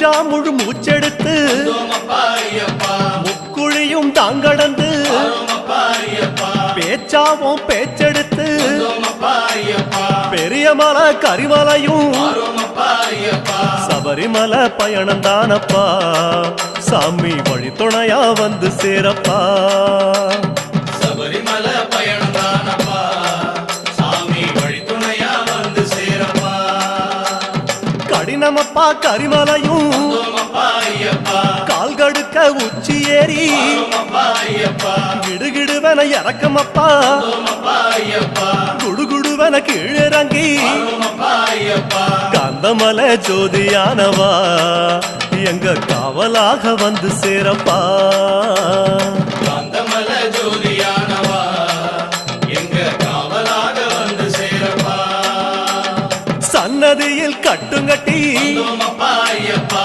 மூச்சா முழு மூச்செடுத்து முக்குழியும் தாங்கடந்து பேச்சாவும் பேச்செடுத்து பெரிய மலை கரிமலையும் சபரிமலை பயணம் தானப்பா சாமி வழித்துணையா வந்து சேரப்பா சபரிமலை பயணம் தானப்பா சாமி வழித்துணையா வந்து சேரப்பா கடினமப்பா கரிமலையும் கால் கடுக்க உச்சி ஏறி கிடுகிடுவன இறக்கமப்பா குடுகுடுவன கீழிறங்கி காந்தமலை ஜோதியானவா எங்க காவலாக வந்து சேரப்பா காந்தமலை ஜோதியானவா எங்க காவலாக வந்து சேரப்பா சன்னதியில் கட்டுங்கட்டி